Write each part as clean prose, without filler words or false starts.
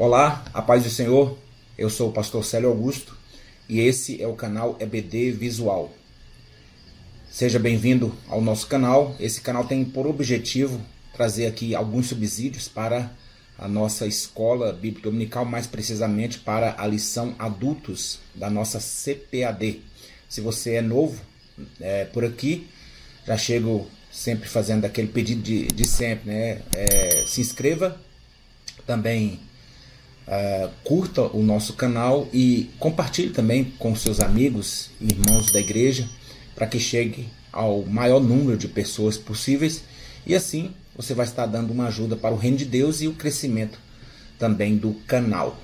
Olá, a paz do Senhor, eu sou o pastor Célio Augusto e esse é o canal EBD Visual. Seja bem-vindo ao nosso canal. Esse canal tem por objetivo trazer aqui alguns subsídios para a nossa escola bíblica dominical, mais precisamente para a lição adultos da nossa CPAD. Se você é novo por aqui, já chego sempre fazendo aquele pedido de sempre, né? Se inscreva, também curta o nosso canal e compartilhe também com seus amigos e irmãos da igreja para que chegue ao maior número de pessoas possíveis, e assim você vai estar dando uma ajuda para o reino de Deus e o crescimento também do canal.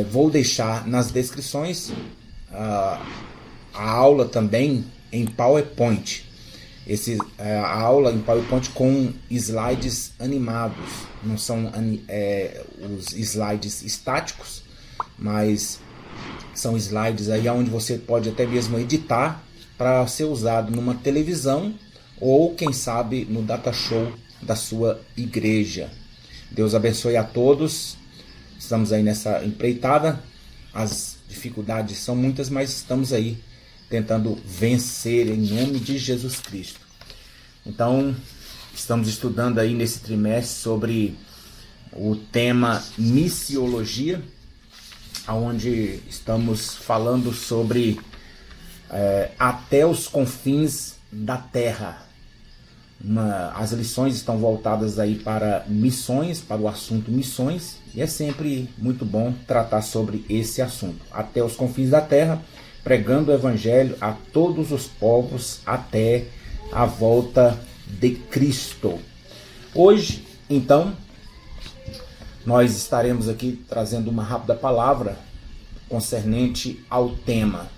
Vou deixar nas descrições a aula também em PowerPoint. A aula em PowerPoint com slides animados, não são os slides estáticos, mas são slides aí onde você pode até mesmo editar para ser usado numa televisão ou quem sabe no data show da sua igreja. Deus abençoe a todos. Estamos aí nessa empreitada, as dificuldades são muitas, mas estamos aí tentando vencer em nome de Jesus Cristo. Então, estamos estudando aí nesse trimestre sobre o tema missiologia, onde estamos falando sobre até os confins da terra. As lições estão voltadas aí para missões, para o assunto missões, e é sempre muito bom tratar sobre esse assunto. Até os confins da terra, pregando o evangelho a todos os povos até a volta de Cristo. Hoje, então, nós estaremos aqui trazendo uma rápida palavra concernente ao tema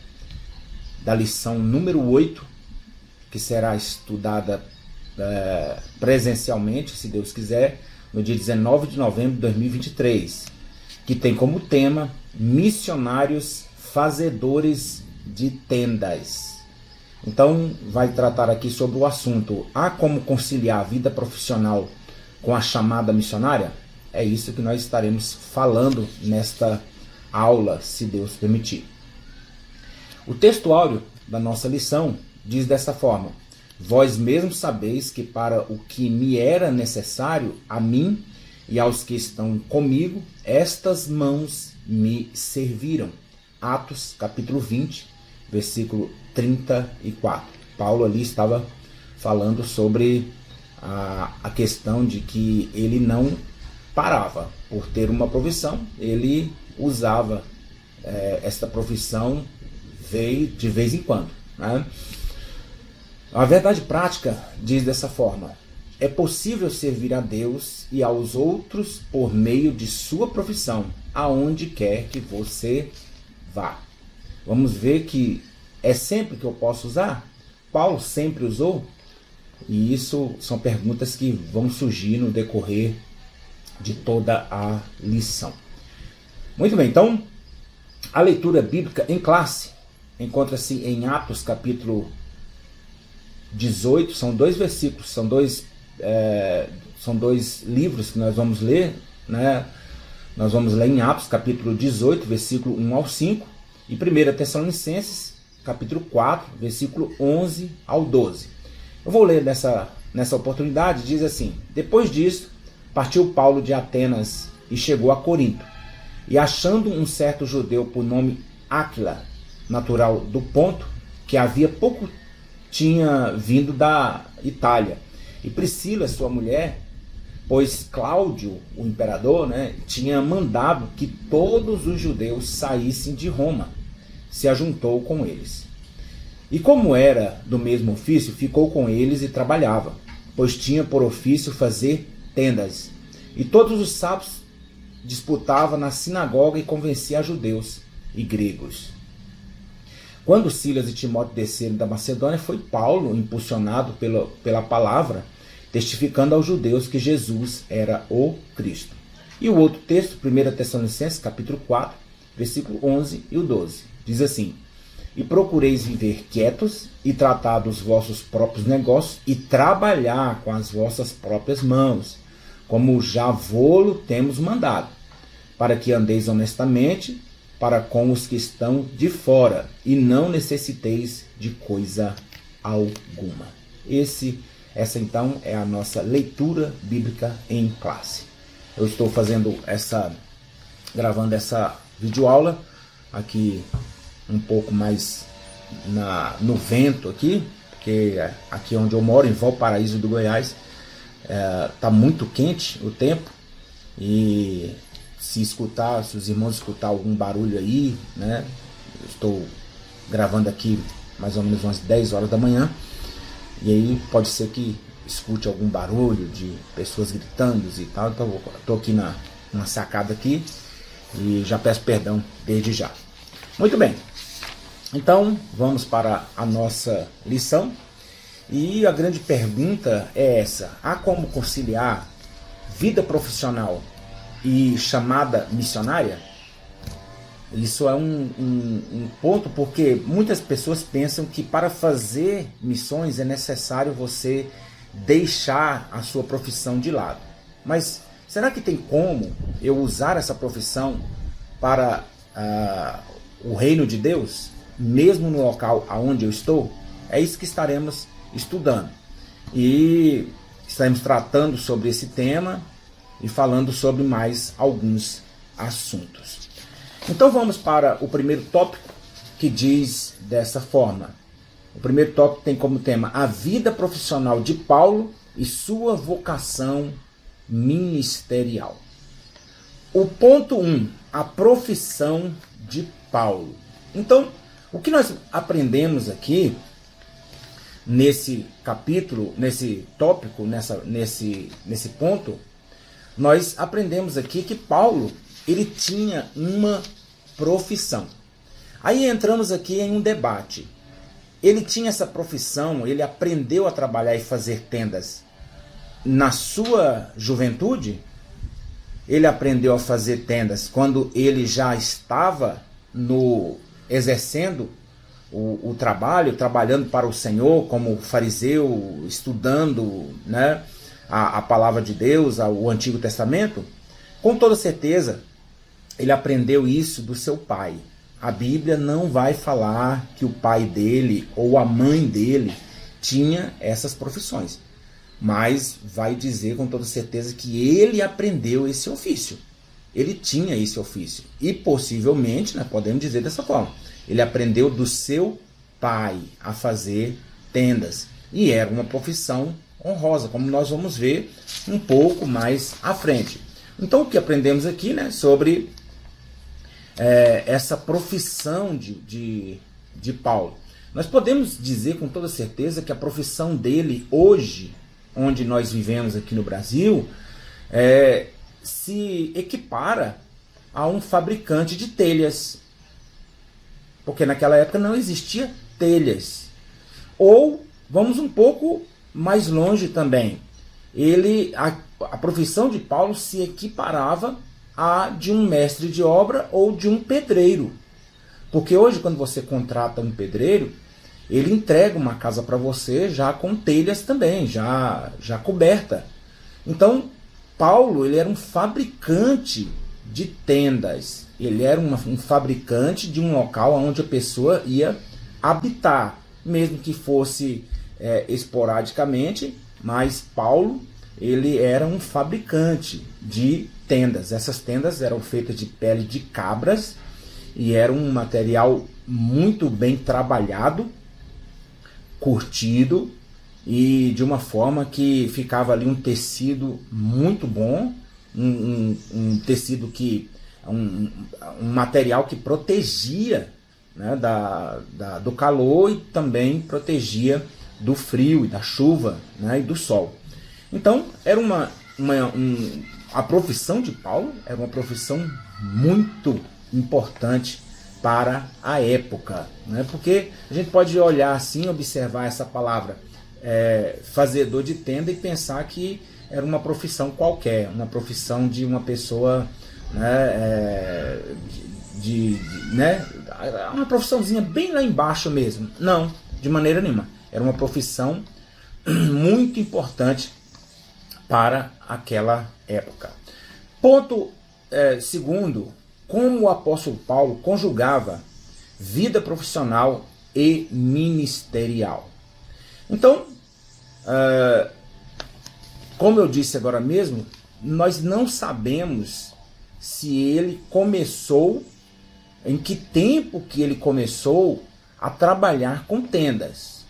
da lição número 8, que será estudada presencialmente, se Deus quiser, no dia 19 de novembro de 2023, que tem como tema missionários fazedores de tendas. Então, vai tratar aqui sobre o assunto: há como conciliar a vida profissional com a chamada missionária? É isso que nós estaremos falando nesta aula, se Deus permitir. O texto áureo da nossa lição diz dessa forma: vós mesmos sabeis que para o que me era necessário, a mim e aos que estão comigo, estas mãos me serviram. Atos, capítulo 20, versículo 34. Paulo ali estava falando sobre a questão de que ele não parava por ter uma profissão, ele usava esta profissão de vez em quando, né? A verdade prática diz dessa forma: é possível servir a Deus e aos outros por meio de sua profissão, aonde quer que você vá. Vamos ver que é sempre que eu posso usar? Paulo sempre usou? E isso são perguntas que vão surgir no decorrer de toda a lição. Muito bem, então, a leitura bíblica em classe encontra-se em Atos capítulo 18, são 2 versículos, são dois livros que nós vamos ler, né? Nós vamos ler em Atos capítulo 18, versículo 1 ao 5, e 1 Tessalonicenses capítulo 4, versículo 11 ao 12. Eu vou ler nessa oportunidade. Diz assim: depois disso, partiu Paulo de Atenas e chegou a Corinto, e achando um certo judeu por nome Áquila, natural do Ponto, que havia pouco tinha vindo da Itália, e Priscila, sua mulher, pois Cláudio, o imperador, né, tinha mandado que todos os judeus saíssem de Roma, se ajuntou com eles. E como era do mesmo ofício, ficou com eles e trabalhava, pois tinha por ofício fazer tendas. E todos os sábados disputava na sinagoga e convencia a judeus e gregos. Quando Silas e Timóteo desceram da Macedônia, foi Paulo impulsionado pela palavra, testificando aos judeus que Jesus era o Cristo. E o outro texto, 1 Tessalonicenses, capítulo 4, versículo 11 e o 12, diz assim: e procureis viver quietos e tratar dos vossos próprios negócios e trabalhar com as vossas próprias mãos, como já vô-lo temos mandado, para que andeis honestamente para com os que estão de fora, e não necessiteis de coisa alguma. Essa então é a nossa leitura bíblica em classe. Eu estou gravando essa videoaula aqui um pouco mais no vento aqui, porque aqui onde eu moro, em Valparaíso do Goiás, está muito quente o tempo, e se os irmãos escutar algum barulho aí, né? Eu estou gravando aqui mais ou menos umas 10 horas da manhã, e aí pode ser que escute algum barulho de pessoas gritando e tal. Então eu estou aqui numa sacada aqui e já peço perdão desde já. Muito bem, então vamos para a nossa lição. E a grande pergunta é essa: há como conciliar vida profissional e chamada missionária? Isso é um ponto, porque muitas pessoas pensam que para fazer missões é necessário você deixar a sua profissão de lado. Mas será que tem como eu usar essa profissão para o reino de Deus, mesmo no local onde eu estou? É isso que estaremos estudando. E estaremos tratando sobre esse tema e falando sobre mais alguns assuntos. Então vamos para o primeiro tópico, que diz dessa forma. O primeiro tópico tem como tema a vida profissional de Paulo e sua vocação ministerial. O ponto 1, a profissão de Paulo. Então, o que nós aprendemos aqui nesse capítulo, nesse tópico, nesse ponto, nós aprendemos aqui que Paulo, ele tinha uma profissão. Aí entramos aqui em um debate. Ele tinha essa profissão, ele aprendeu a trabalhar e fazer tendas na sua juventude? Ele aprendeu a fazer tendas quando ele já estava exercendo o trabalho, trabalhando para o Senhor como fariseu, estudando, né, a palavra de Deus, o Antigo Testamento? Com toda certeza, ele aprendeu isso do seu pai. A Bíblia não vai falar que o pai dele ou a mãe dele tinha essas profissões, mas vai dizer com toda certeza que ele aprendeu esse ofício. Ele tinha esse ofício e possivelmente, né, podemos dizer dessa forma, ele aprendeu do seu pai a fazer tendas, e era uma profissão honrosa, como nós vamos ver um pouco mais à frente. Então o que aprendemos aqui, né, sobre essa profissão de Paulo? Nós podemos dizer com toda certeza que a profissão dele hoje, onde nós vivemos aqui no Brasil, se equipara a um fabricante de telhas, porque naquela época não existia telhas. Ou vamos um pouco mais longe também, a profissão de Paulo se equiparava a de um mestre de obra ou de um pedreiro. Porque hoje, quando você contrata um pedreiro, ele entrega uma casa para você já com telhas também, já coberta. Então, Paulo, ele era um fabricante de tendas. Ele era um fabricante de um local onde a pessoa ia habitar, mesmo que fosse esporadicamente, mas Paulo, ele era um fabricante de tendas. Essas tendas eram feitas de pele de cabras e era um material muito bem trabalhado, curtido, e de uma forma que ficava ali um tecido muito bom, um tecido que um material que protegia, né, do calor, e também protegia do frio e da chuva, né, e do sol. Então era a profissão de Paulo era uma profissão muito importante para a época, né? Porque a gente pode olhar assim, observar essa palavra fazedor de tenda e pensar que era uma profissão qualquer, uma profissão de uma pessoa, né, né, uma profissãozinha bem lá embaixo mesmo. Não, de maneira nenhuma. Era uma profissão muito importante para aquela época. Ponto segundo, como o apóstolo Paulo conjugava vida profissional e ministerial. Então, como eu disse agora mesmo, nós não sabemos se ele começou, em que tempo que ele começou a trabalhar com tendas.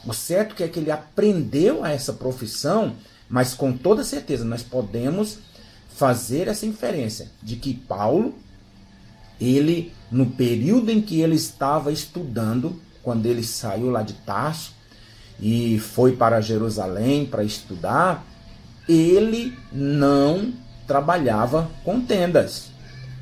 O certo é que ele aprendeu a essa profissão, mas com toda certeza nós podemos fazer essa inferência de que Paulo, ele, no período em que ele estava estudando, quando ele saiu lá de Tarso e foi para Jerusalém para estudar, ele não trabalhava com tendas.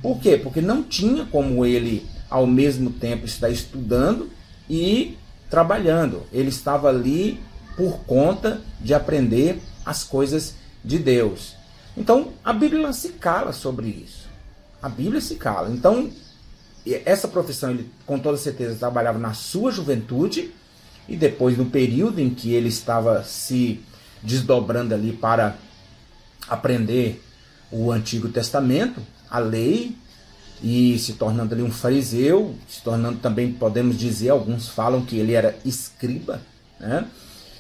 Por quê? Porque não tinha como ele, ao mesmo tempo, estar estudando e trabalhando. Ele estava ali por conta de aprender as coisas de Deus. Então, a Bíblia não se cala sobre isso. A Bíblia se cala. Então, essa profissão, ele com toda certeza trabalhava na sua juventude e depois, no período em que ele estava se desdobrando ali para aprender o Antigo Testamento, a lei, e se tornando ali um fariseu, se tornando também, podemos dizer, alguns falam que ele era escriba, né?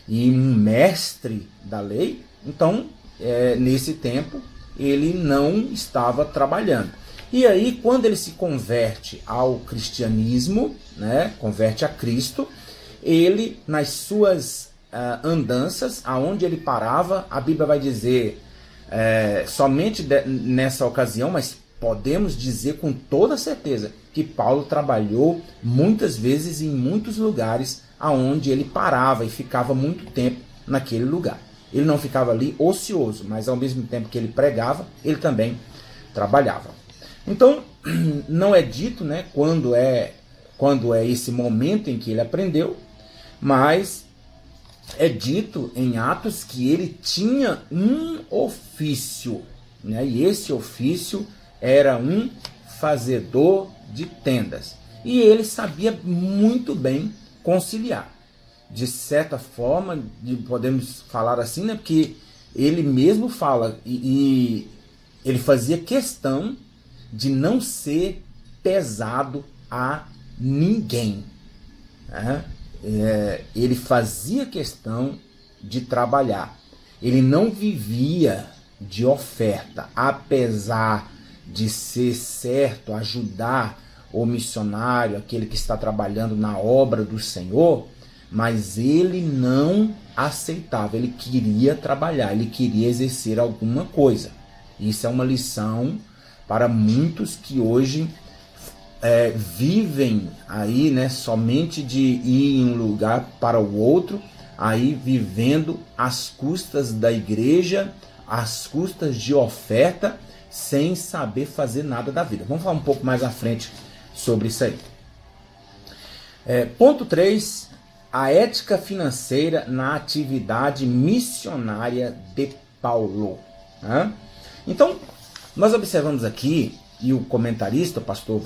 E um mestre da lei. Então, nesse tempo, ele não estava trabalhando. E aí, quando ele se converte ao cristianismo, né, converte a Cristo, ele, nas suas andanças, aonde ele parava, a Bíblia vai dizer, somente nessa ocasião, mas podemos dizer com toda certeza que Paulo trabalhou muitas vezes em muitos lugares aonde ele parava e ficava muito tempo naquele lugar. Ele não ficava ali ocioso, mas ao mesmo tempo que ele pregava, ele também trabalhava. Então, não é dito, né, quando é esse momento em que ele aprendeu, mas é dito em Atos que ele tinha um ofício, né, e esse ofício era um fazedor de tendas. E ele sabia muito bem conciliar. De certa forma, podemos falar assim, né, porque ele mesmo fala, e ele fazia questão de não ser pesado a ninguém, né? Ele fazia questão de trabalhar. Ele não vivia de oferta, apesar de ser certo ajudar o missionário, aquele que está trabalhando na obra do Senhor, mas ele não aceitava, ele queria trabalhar, ele queria exercer alguma coisa. Isso é uma lição para muitos que hoje vivem aí, né, somente de ir em um lugar para o outro, aí vivendo às custas da igreja, às custas de oferta, sem saber fazer nada da vida. Vamos falar um pouco mais à frente sobre isso aí. Ponto 3, a ética financeira na atividade missionária de Paulo. Então, nós observamos aqui, e o comentarista, o pastor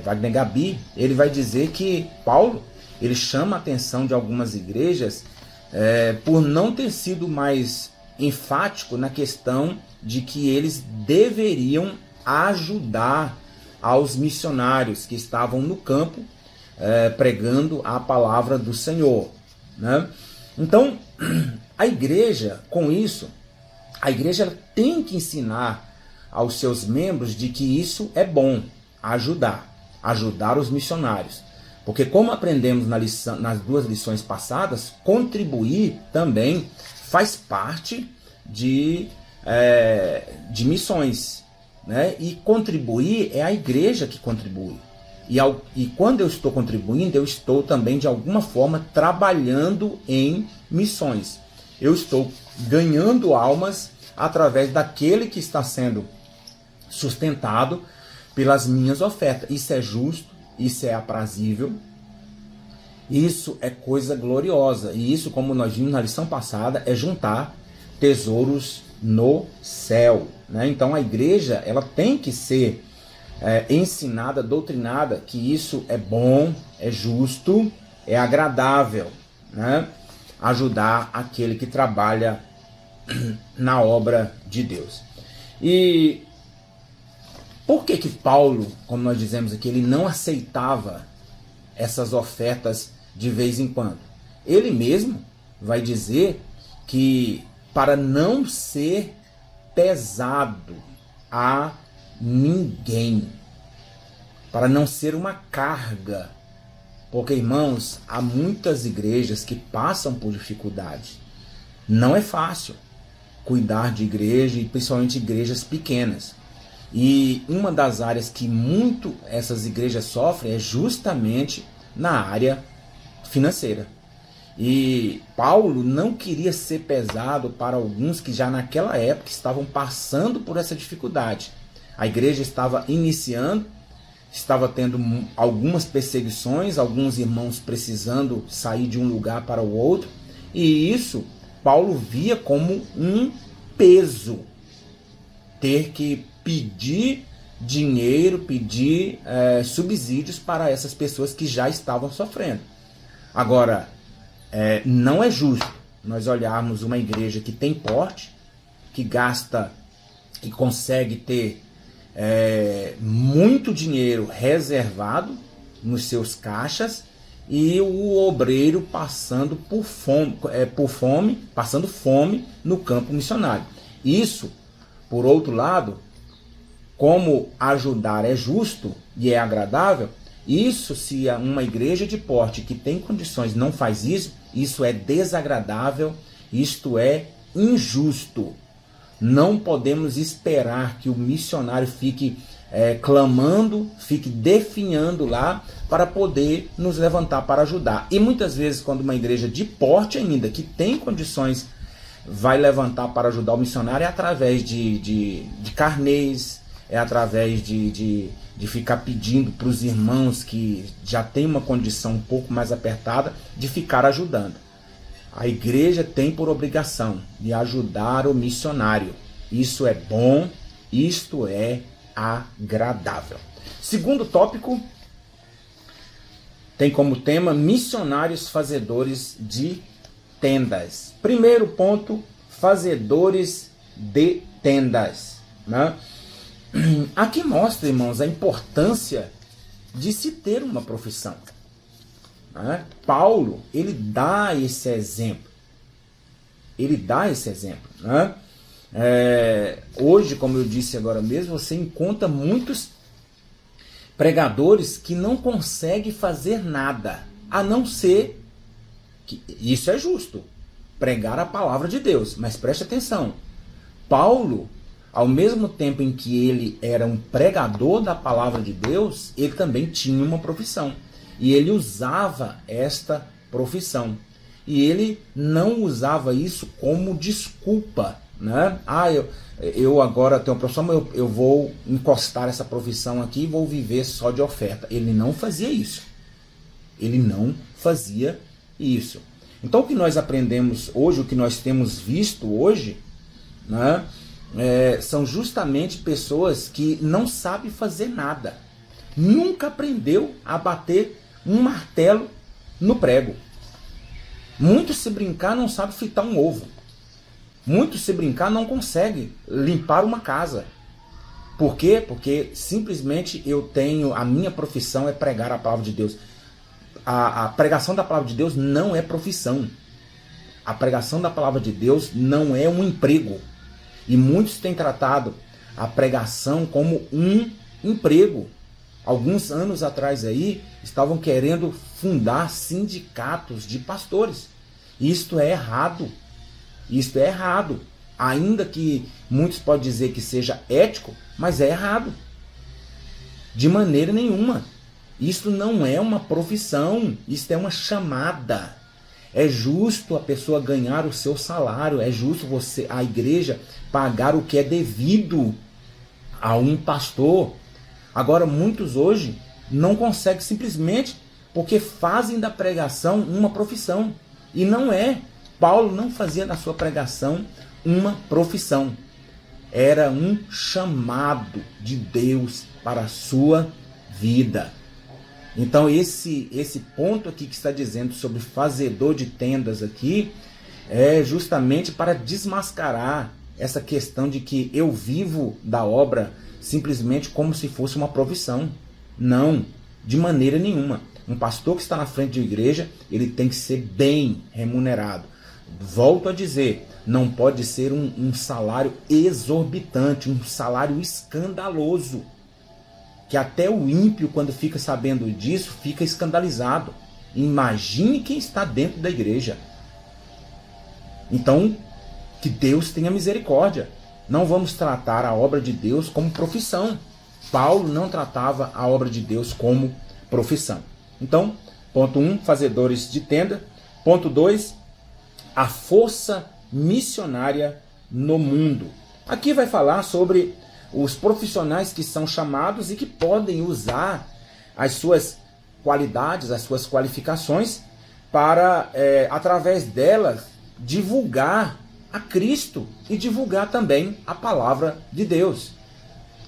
Wagner Gabi, ele vai dizer que Paulo, ele chama a atenção de algumas igrejas por não ter sido mais enfático na questão de que eles deveriam ajudar aos missionários que estavam no campo pregando a palavra do Senhor, né? Então, a igreja, com isso, a igreja tem que ensinar aos seus membros de que isso é bom, ajudar os missionários. Porque como aprendemos nas duas lições passadas, contribuir também faz parte de missões, né? E contribuir é a igreja que contribui. E quando eu estou contribuindo, eu estou também, de alguma forma, trabalhando em missões. Eu estou ganhando almas através daquele que está sendo sustentado pelas minhas ofertas. Isso é justo, isso é aprazível, isso é coisa gloriosa. E isso, como nós vimos na lição passada, é juntar tesouros no céu, né? Então a igreja, ela tem que ser ensinada, doutrinada, que isso é bom, é justo, é agradável, né? Ajudar aquele que trabalha na obra de Deus. E Por que que Paulo, como nós dizemos aqui, ele não aceitava essas ofertas de vez em quando? Ele mesmo vai dizer que para não ser pesado a ninguém, para não ser uma carga, porque, irmãos, há muitas igrejas que passam por dificuldade. Não é fácil cuidar de igreja, e principalmente igrejas pequenas. E uma das áreas que muito essas igrejas sofrem é justamente na área financeira. E Paulo não queria ser pesado para alguns que já naquela época estavam passando por essa dificuldade. A igreja estava iniciando, estava tendo algumas perseguições, alguns irmãos precisando sair de um lugar para o outro, e isso Paulo via como um peso, ter que pedir dinheiro, pedir subsídios para essas pessoas que já estavam sofrendo. Agora, não é justo nós olharmos uma igreja que tem porte, que gasta e consegue ter muito dinheiro reservado nos seus caixas, e o obreiro passando passando fome no campo missionário. Isso, por outro lado, como ajudar é justo e é agradável, isso, se uma igreja de porte que tem condições não faz isso, isso é desagradável, isto é injusto. Não podemos esperar que o missionário fique clamando, fique definhando lá para poder nos levantar para ajudar. E muitas vezes, quando uma igreja de porte ainda, que tem condições, vai levantar para ajudar o missionário, é através de carnês, é através de ficar pedindo para os irmãos que já têm uma condição um pouco mais apertada, de ficar ajudando. A igreja tem por obrigação de ajudar o missionário. Isso é bom, isto é agradável. Segundo tópico, tem como tema missionários fazedores de tendas. Primeiro ponto, fazedores de tendas, né? Aqui mostra, irmãos, a importância de se ter uma profissão, né? Paulo, ele dá esse exemplo. Né? Hoje, como eu disse agora mesmo, você encontra muitos pregadores que não conseguem fazer nada, a não ser que isso é justo, pregar a palavra de Deus. Mas preste atenção, Paulo, ao mesmo tempo em que ele era um pregador da palavra de Deus, ele também tinha uma profissão. E ele usava esta profissão. E ele não usava isso como desculpa, né? Eu agora tenho uma profissão, eu vou encostar essa profissão aqui e vou viver só de oferta. Ele não fazia isso. Então o que nós aprendemos hoje, o que nós temos visto hoje, né, são justamente pessoas que não sabem fazer nada. Nunca aprendeu a bater um martelo no prego. Muitos, se brincar, não sabem fritar um ovo. Muitos, se brincar, não conseguem limpar uma casa. Por quê? Porque simplesmente a minha profissão é pregar a palavra de Deus. A pregação da palavra de Deus não é profissão. A pregação da palavra de Deus não é um emprego. E muitos têm tratado a pregação como um emprego. Alguns anos atrás aí, estavam querendo fundar sindicatos de pastores. Isto é errado. Ainda que muitos podem dizer que seja ético, mas é errado. De maneira nenhuma. Isto não é uma profissão, isto é uma chamada. É justo a pessoa ganhar o seu salário, é justo a igreja pagar o que é devido a um pastor. Agora, muitos hoje não conseguem simplesmente porque fazem da pregação uma profissão. E não é. Paulo não fazia da sua pregação uma profissão. Era um chamado de Deus para a sua vida. Então esse ponto aqui que está dizendo sobre fazedor de tendas aqui é justamente para desmascarar essa questão de que eu vivo da obra simplesmente como se fosse uma profissão. Não, de maneira nenhuma. Um pastor que está na frente de igreja, ele tem que ser bem remunerado. Volto a dizer, não pode ser um salário exorbitante, um salário escandaloso, que até o ímpio, quando fica sabendo disso, fica escandalizado. Imagine quem está dentro da igreja. Então, que Deus tenha misericórdia. Não vamos tratar a obra de Deus como profissão. Paulo não tratava a obra de Deus como profissão. Então, ponto 1, fazedores de tenda. Ponto 2, a força missionária no mundo. Aqui vai falar sobre os profissionais que são chamados e que podem usar as suas qualidades, as suas qualificações para, através delas, divulgar a Cristo e divulgar também a palavra de Deus.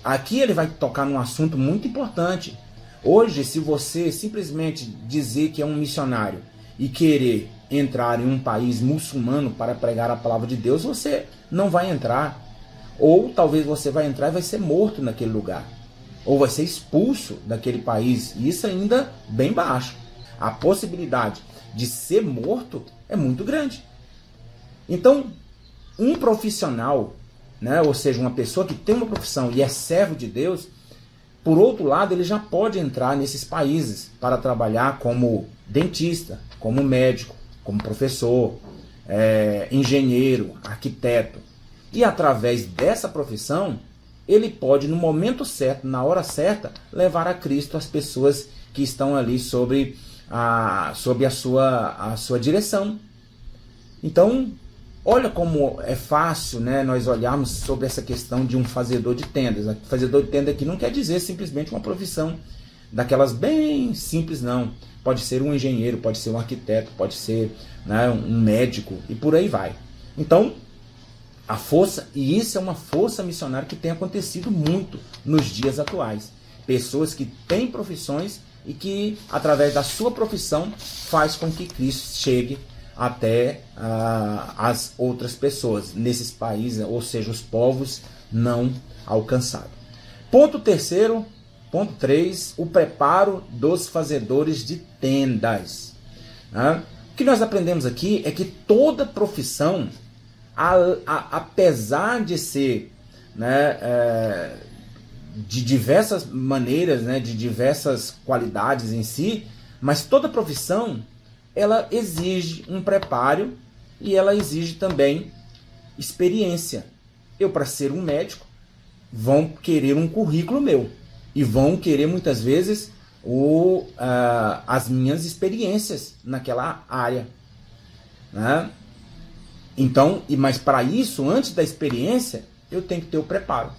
Aqui ele vai tocar num assunto muito importante. Hoje, se você simplesmente dizer que é um missionário e querer entrar em um país muçulmano para pregar a palavra de Deus, você não vai entrar. Ou talvez você vai entrar e vai ser morto naquele lugar. Ou vai ser expulso daquele país. E isso ainda bem baixo. A possibilidade de ser morto é muito grande. Então, um profissional, né, ou seja, uma pessoa que tem uma profissão e é servo de Deus, por outro lado, ele já pode entrar nesses países para trabalhar como dentista, como médico, como professor, engenheiro, arquiteto. E através dessa profissão, ele pode, no momento certo, na hora certa, levar a Cristo as pessoas que estão ali sob a sua direção. Então, olha como é fácil, né, nós olharmos sobre essa questão de um fazedor de tendas. Fazedor de tenda aqui não quer dizer simplesmente uma profissão daquelas bem simples, não. Pode ser um engenheiro, pode ser um arquiteto, pode ser, né, um médico e por aí vai. Então, a força, e isso é uma força missionária que tem acontecido muito nos dias atuais. Pessoas que têm profissões e que, através da sua profissão, faz com que Cristo chegue até as outras pessoas nesses países, ou seja, os povos não alcançados. Ponto 3, o preparo dos fazedores de tendas. O que nós aprendemos aqui é que toda profissão, apesar de ser, né, de diversas maneiras, né, de diversas qualidades em si, mas toda profissão ela exige um preparo e ela exige também experiência. Eu, para ser um médico, vão querer um currículo meu e vão querer muitas vezes as minhas experiências naquela área, né? Então, mas para isso, antes da experiência, eu tenho que ter o preparo.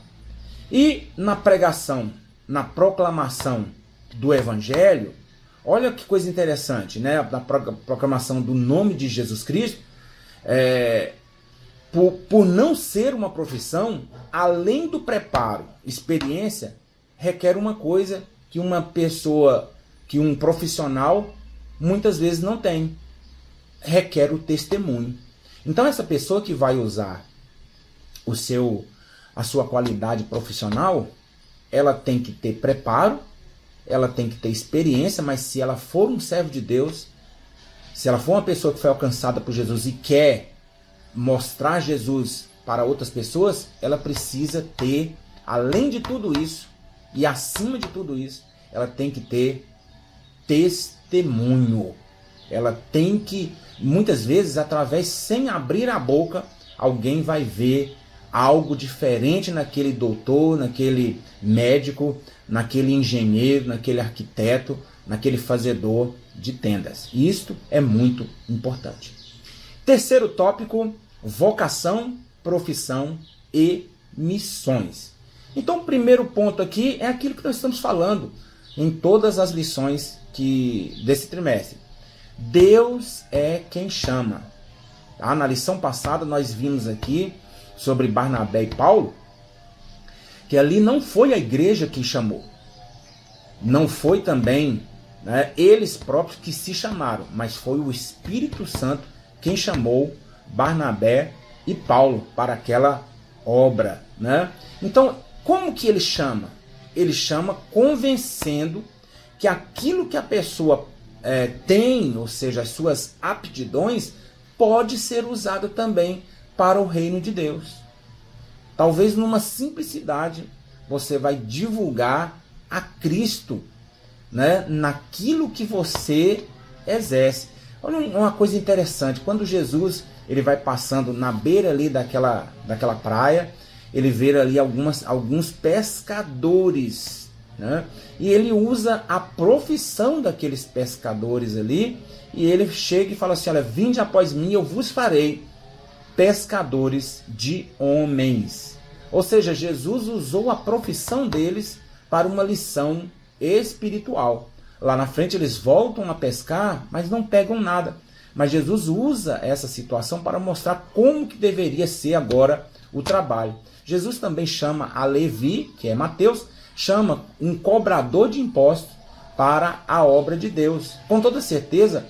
E na pregação, na proclamação do Evangelho, olha que coisa interessante, né? Da proclamação do nome de Jesus Cristo, por não ser uma profissão, além do preparo, experiência, requer uma coisa que uma pessoa, que um profissional, muitas vezes não tem. Requer o testemunho. Então essa pessoa que vai usar a sua qualidade profissional, ela tem que ter preparo, ela tem que ter experiência, mas se ela for um servo de Deus, se ela for uma pessoa que foi alcançada por Jesus e quer mostrar Jesus para outras pessoas, ela precisa ter, além de tudo isso, e acima de tudo isso, ela tem que ter testemunho. Ela tem que, muitas vezes, sem abrir a boca, alguém vai ver algo diferente naquele doutor, naquele médico, naquele engenheiro, naquele arquiteto, naquele fazedor de tendas. Isto é muito importante. Terceiro tópico, vocação, profissão e missões. Então, o primeiro ponto aqui é aquilo que nós estamos falando em todas as lições desse trimestre. Deus é quem chama. Na lição passada nós vimos aqui sobre Barnabé e Paulo, que ali não foi a igreja quem chamou. Não foi também, né, eles próprios que se chamaram, mas foi o Espírito Santo quem chamou Barnabé e Paulo para aquela obra, né? Então, como que ele chama? Ele chama convencendo que aquilo que a pessoa tem, ou seja, as suas aptidões, pode ser usado também para o reino de Deus. Talvez numa simplicidade você vai divulgar a Cristo, né, naquilo que você exerce. Olha uma coisa interessante, quando Jesus ele vai passando na beira ali daquela praia, ele vê ali alguns pescadores, né? E ele usa a profissão daqueles pescadores ali, e ele chega e fala assim, olha, vinde após mim, eu vos farei pescadores de homens. Ou seja, Jesus usou a profissão deles para uma lição espiritual. Lá na frente eles voltam a pescar, mas não pegam nada. Mas Jesus usa essa situação para mostrar como que deveria ser agora o trabalho. Jesus também chama a Levi, que é Mateus, chama um cobrador de impostos para a obra de Deus. Com toda certeza,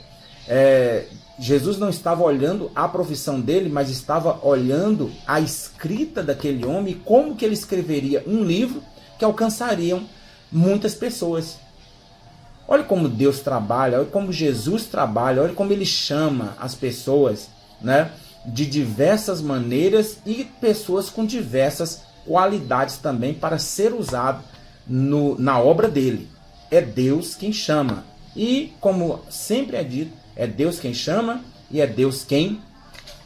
Jesus não estava olhando a profissão dele, mas estava olhando a escrita daquele homem, como que ele escreveria um livro que alcançariam muitas pessoas. Olha como Deus trabalha, olha como Jesus trabalha, olha como ele chama as pessoas, né, de diversas maneiras e pessoas com diversas qualidades também para ser usado na obra dele. É Deus quem chama. E, como sempre é dito, é Deus quem chama e é Deus quem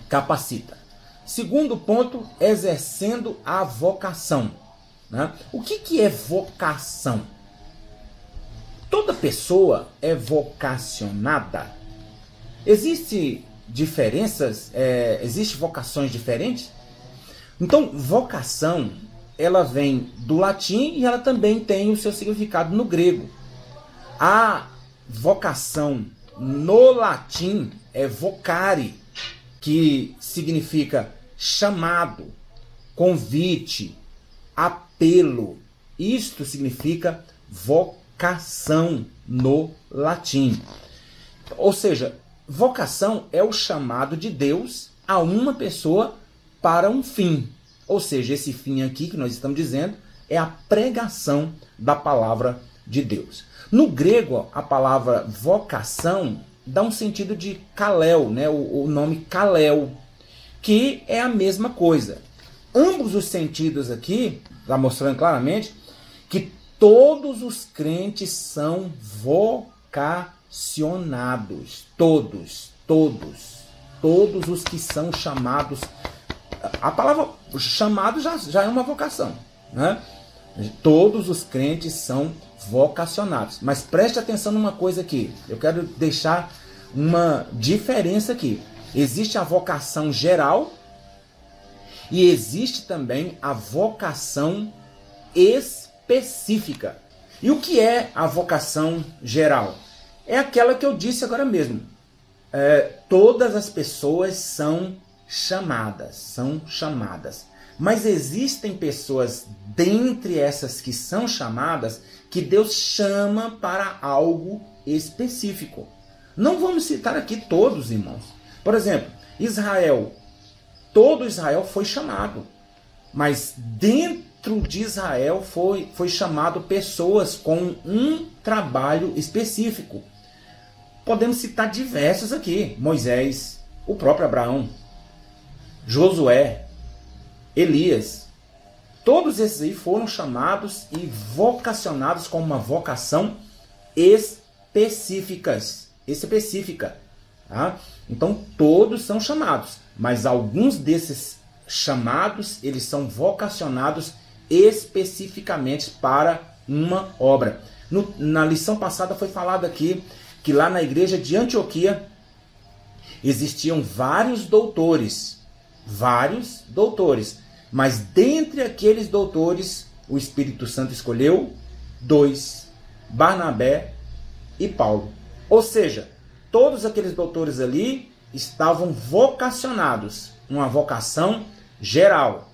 capacita. Segundo ponto, exercendo a vocação, né? O que é vocação? Toda pessoa é vocacionada. Existem diferenças? Existem vocações diferentes? Então, vocação, ela vem do latim e ela também tem o seu significado no grego. A vocação no latim é vocare, que significa chamado, convite, apelo. Isto significa vocação no latim. Ou seja, vocação é o chamado de Deus a uma pessoa para um fim. Ou seja, esse fim aqui que nós estamos dizendo é a pregação da palavra de Deus. No grego, a palavra vocação dá um sentido de kalel, né? O nome kalel, que é a mesma coisa. Ambos os sentidos aqui, está mostrando claramente que todos os crentes são vocacionados. Todos os que são chamados. A palavra chamado já é uma vocação, né? Todos os crentes são vocacionados. Mas preste atenção numa coisa aqui. Eu quero deixar uma diferença aqui. Existe a vocação geral e existe também a vocação específica. E o que é a vocação geral? É aquela que eu disse agora mesmo. Todas as pessoas são chamadas. Mas existem pessoas dentre essas que são chamadas que Deus chama para algo específico. Não vamos citar aqui todos, irmãos. Por exemplo, Israel. Todo Israel foi chamado. Mas dentro de Israel foi chamado pessoas com um trabalho específico. Podemos citar diversos aqui. Moisés, o próprio Abraão, Josué, Elias. Todos esses aí foram chamados e vocacionados com uma vocação específica. Tá? Então todos são chamados, mas alguns desses chamados, eles são vocacionados especificamente para uma obra. Na lição passada foi falado aqui que lá na igreja de Antioquia existiam vários doutores, mas dentre aqueles doutores o Espírito Santo escolheu 2, Barnabé e Paulo. Ou seja, todos aqueles doutores ali estavam vocacionados, uma vocação geral.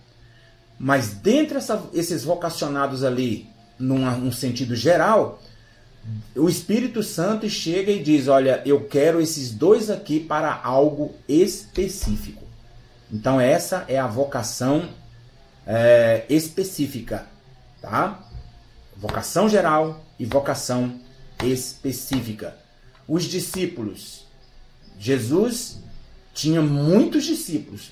Mas dentre esses vocacionados ali, num sentido geral, o Espírito Santo chega e diz, olha, eu quero esses 2 aqui para algo específico. Então essa é a vocação específica, tá? Vocação geral e vocação específica. Os discípulos, Jesus tinha muitos discípulos,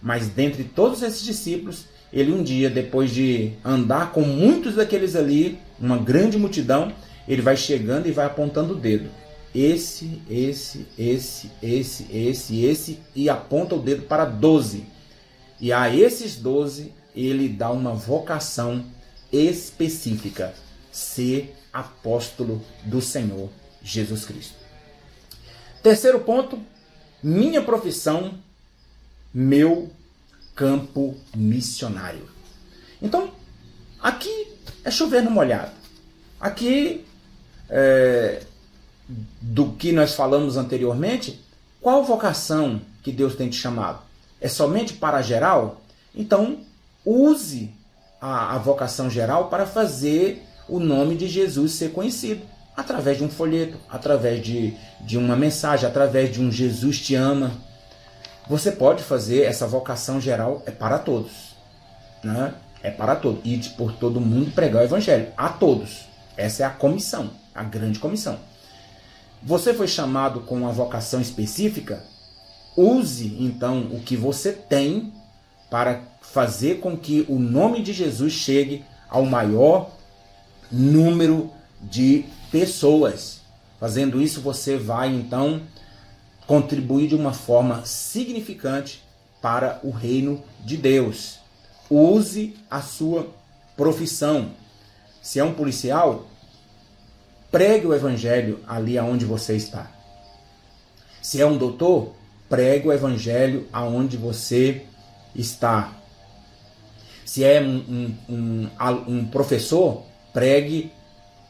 mas dentre todos esses discípulos, ele um dia, depois de andar com muitos daqueles ali, uma grande multidão, ele vai chegando e vai apontando o dedo. Esse, e aponta o dedo para 12. E a esses 12, ele dá uma vocação específica: ser apóstolo do Senhor Jesus Cristo. Terceiro ponto, minha profissão, meu campo missionário. Então, aqui é chover no molhado. Aqui, do que nós falamos anteriormente, qual vocação que Deus tem te chamado? É somente para geral? Então, use a vocação geral para fazer o nome de Jesus ser conhecido. Através de um folheto, através de uma mensagem, através de um Jesus te ama. Você pode fazer essa vocação geral, é para todos, né? É para todos. E por todo mundo pregar o evangelho, a todos. Essa é a comissão, a grande comissão. Você foi chamado com uma vocação específica? Use então o que você tem para fazer com que o nome de Jesus chegue ao maior número de pessoas. Fazendo isso, você vai então contribuir de uma forma significante para o reino de Deus. Use a sua profissão. Se é um policial, pregue o evangelho ali aonde você está. Se é um doutor, pregue o evangelho aonde você está. Se é um professor, pregue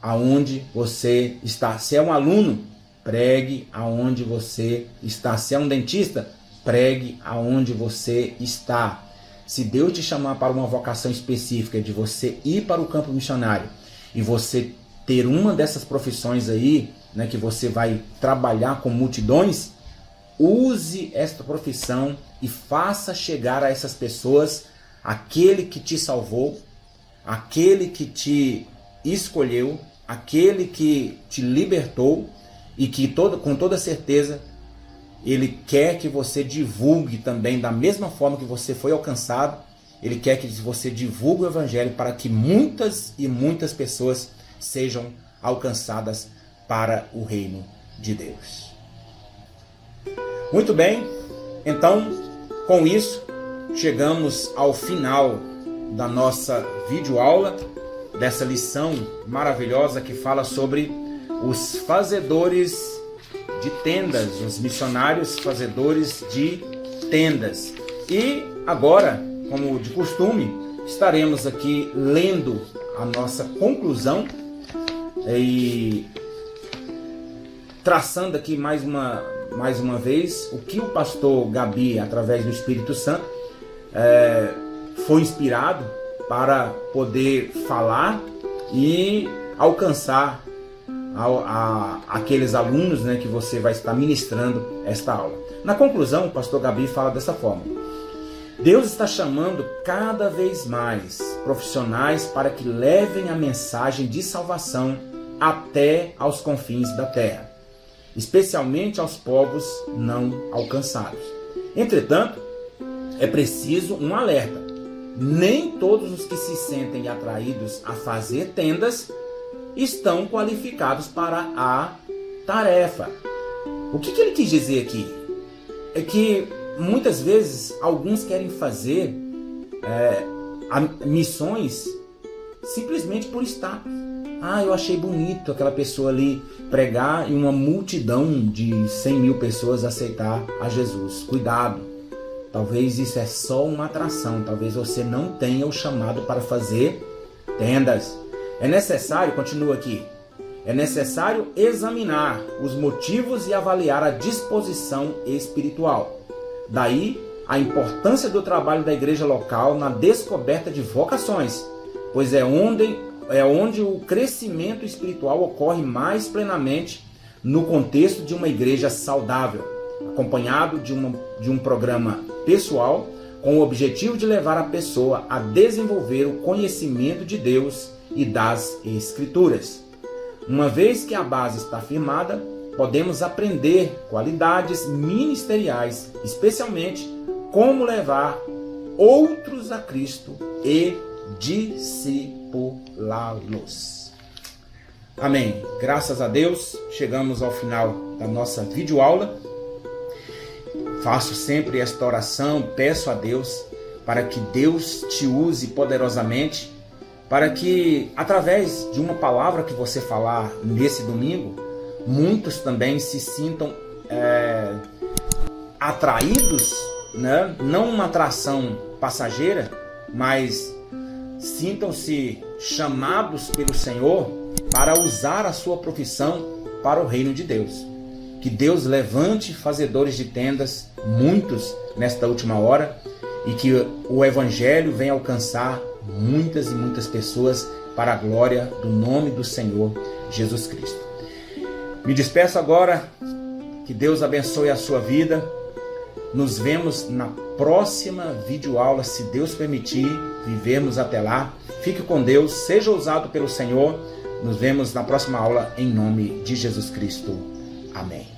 aonde você está. Se é um aluno, pregue aonde você está. Se é um dentista, pregue aonde você está. Se Deus te chamar para uma vocação específica de você ir para o campo missionário e você ter uma dessas profissões aí, né, que você vai trabalhar com multidões, use esta profissão e faça chegar a essas pessoas aquele que te salvou, aquele que te escolheu, aquele que te libertou e que com toda certeza ele quer que você divulgue também da mesma forma que você foi alcançado. Ele quer que você divulgue o evangelho para que muitas e muitas pessoas sejam alcançadas para o reino de Deus. Muito bem, então com isso chegamos ao final da nossa videoaula, dessa lição maravilhosa que fala sobre os fazedores de tendas, os missionários fazedores de tendas. E agora, como de costume, estaremos aqui lendo a nossa conclusão e traçando aqui mais uma vez o que o pastor Gabi, através do Espírito Santo, foi inspirado para poder falar e alcançar aqueles alunos, né, que você vai estar ministrando esta aula. Na conclusão, o pastor Gabi fala dessa forma: Deus está chamando cada vez mais profissionais para que levem a mensagem de salvação até aos confins da terra, especialmente aos povos não alcançados. Entretanto, é preciso um alerta: nem todos os que se sentem atraídos a fazer tendas estão qualificados para a tarefa. O que ele quis dizer aqui? É que muitas vezes alguns querem fazer missões simplesmente por status. Eu achei bonito aquela pessoa ali pregar e uma multidão de 100 mil pessoas aceitar a Jesus. Cuidado, talvez isso é só uma atração, talvez você não tenha o chamado para fazer tendas. É necessário, continua aqui, é necessário examinar os motivos e avaliar a disposição espiritual. Daí a importância do trabalho da igreja local na descoberta de vocações, pois é onde o crescimento espiritual ocorre mais plenamente no contexto de uma igreja saudável, acompanhado de um programa pessoal com o objetivo de levar a pessoa a desenvolver o conhecimento de Deus e das Escrituras. Uma vez que a base está firmada, podemos aprender qualidades ministeriais, especialmente como levar outros a Cristo e discipulá-los. Amém. Graças a Deus, chegamos ao final da nossa videoaula. Faço sempre esta oração, peço a Deus para que Deus te use poderosamente, para que através de uma palavra que você falar nesse domingo, muitos também se sintam atraídos, né? Não uma atração passageira, mas sintam-se chamados pelo Senhor para usar a sua profissão para o reino de Deus. Que Deus levante fazedores de tendas, muitos nesta última hora, e que o Evangelho venha alcançar muitas e muitas pessoas para a glória do nome do Senhor Jesus Cristo. Me despeço agora, que Deus abençoe a sua vida. Nos vemos na próxima videoaula, se Deus permitir, vivemos até lá. Fique com Deus, seja usado pelo Senhor. Nos vemos na próxima aula, em nome de Jesus Cristo. Amém.